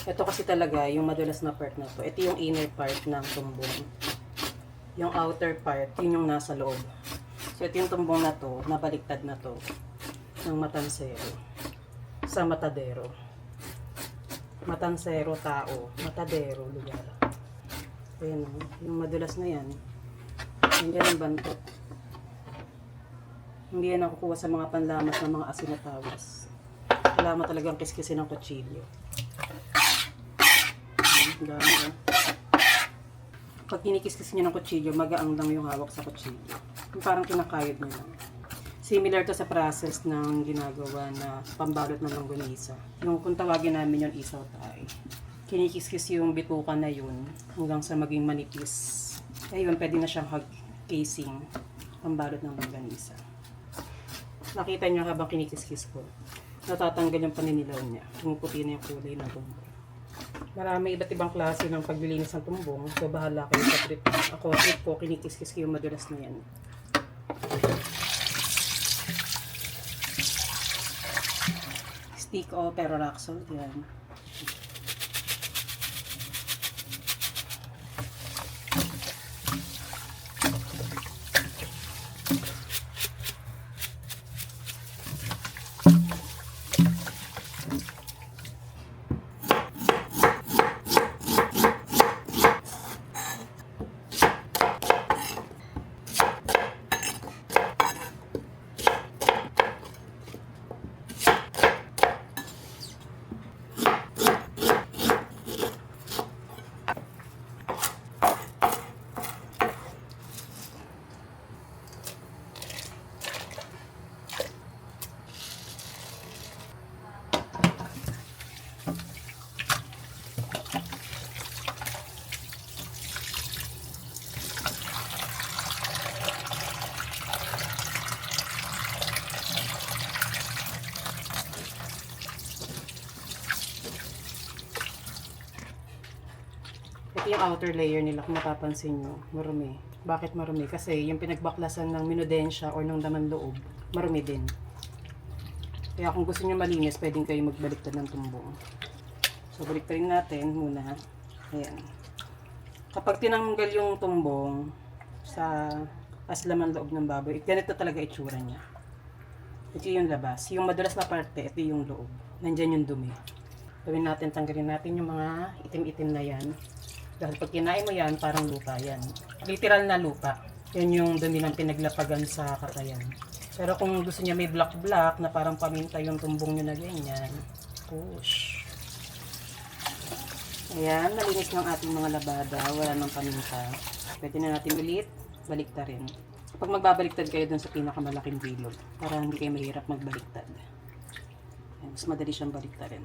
Ito kasi talaga, yung madulas na part na to. Ito yung inner part ng tumbong. Yung outer part, yun yung nasa loob. So, ito yung tumbong na to, nabaliktad na to, ng matansero. Sa matadero. Matansero, tao. Matadero, lugar. Ayan o, yung madulas na yan. Hindi yan ang bantot. Hindi yan nakukuha sa mga panlamas ng mga asin at tawas. Kailangan mo talagang kiskisin ng kutsilyo. Dami yan. Pag kinikis-kis nyo ng kutsilyo, magaang lang yung hawak sa kutsilyo. Yung parang kinakayod nyo lang. Similar to sa process ng ginagawa na pambalot ng longganisa. Yung kung tawagin namin yung isaw tayo. Kinikis-kis yung bitukan na yun hanggang sa maging manipis. Ayun, pwede na siyang hug casing pambalot ng longganisa. Nakita nyo habang kinikis-kis ko, natatanggal yung paninilaw niya. Pumuputi na yung kulay ng tumbong. Marami iba't ibang klase ng paglilinis ng tumbong. So, bahala kayo sa trip. Ako, trip ko, kinikis-kis ko yung madulas na yan. Stick o pero rock salt yan. Ito yung outer layer nila kung mapapansin nyo. Marumi. Bakit marumi? Kasi yung pinagbaklasan ng minudensya or ng laman loob, marumi din. Kaya kung gusto nyo malinis, pwedeng kayo magbaliktad ng tumbong. So, baliktarin natin muna. Ayan. Kapag tinanggal yung tumbong sa laman loob ng baboy, ganito talaga itsura niya. Ito yung labas. Yung madulas na parte, ito yung loob. Nandyan yung dumi. Gawin natin, tanggalin natin yung mga itim-itim na yan. Dahil pag kinain mo yan, parang lupa yan. Literal na lupa. Yan yung dumi ng pinaglapagan sa katayan. Pero kung gusto niya may black-black na parang paminta yung tumbong nyo na ganyan, push. Ayan, nalinis ng ating mga labada. Wala nang paminta. Pwede na natin ulit baliktarin. Pag magbabaliktad kayo dun sa pinakamalaking bilog, para hindi kayo mahirap magbaliktad. Ayan, mas madali siyang baliktarin.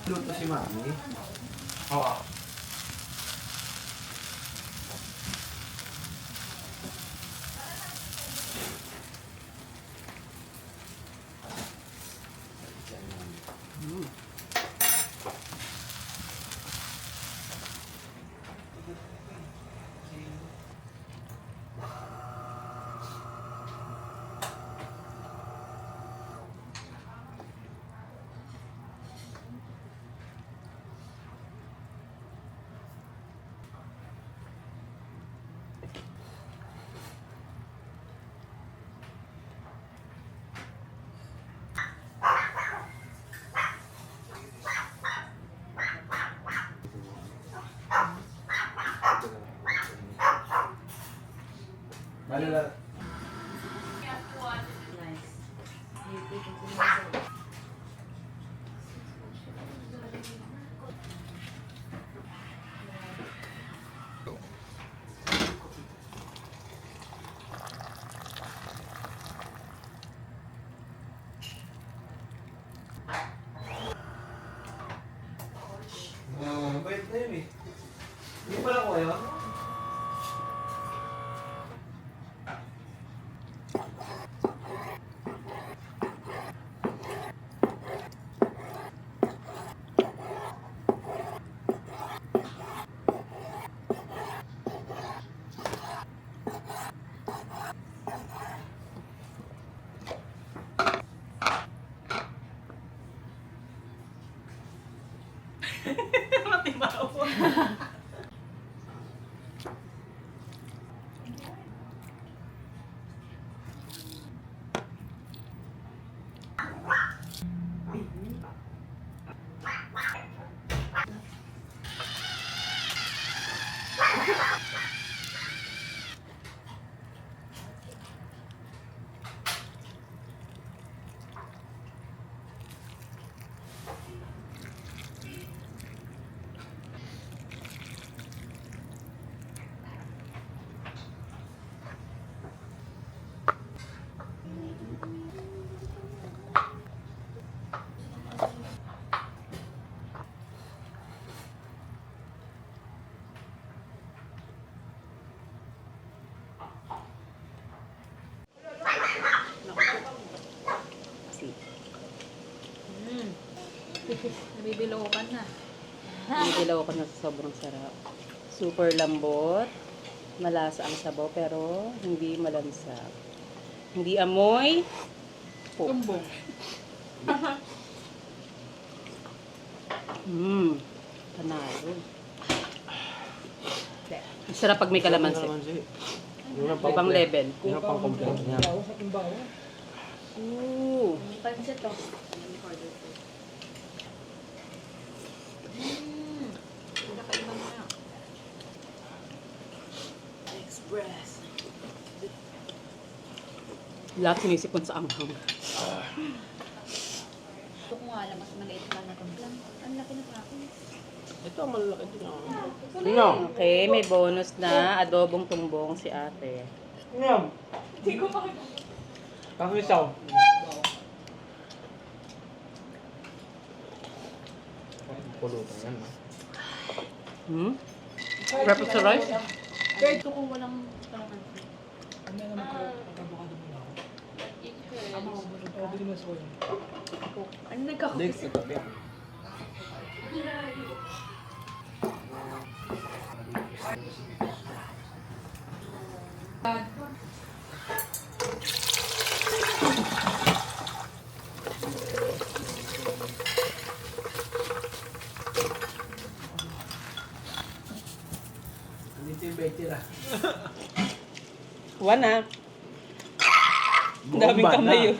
Luto si Mami. Oo. Malala. Bait na yun eh. Hindi pala ko yun. Nabibilaw ka na. Nililaw ko na sa sobrang sarap. Super lambot. Malasa ang sabaw pero hindi malansa. Hindi amoy. Tumbong. Panalo. Ang sarap pag may kalamansi. Ibang level. Yung pang complaint niya. Ooh. Pansit to. Pinakaiba mo na. Express. Lahat sinisipon sa anghang. Ito ko nga alam, mas maliit pa na itong plan. Ang laki na pa ako. Ito, malalaki din ako. Okay, may bonus na adobong tumbong si ate. Ngam. Hindi ko pa. Pangisaw. Pulutan yan, ha? Rapid sa rice? Ito kung walang kalamansi. Ano nagkakupis? Hindi, katabi. Dito yung betira. Wana. Daming kamay yun.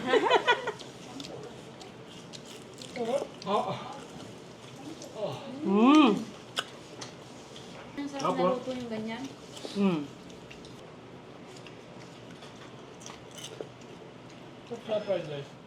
Oo. Ang sarap na luto yung ganyan. Fried rice.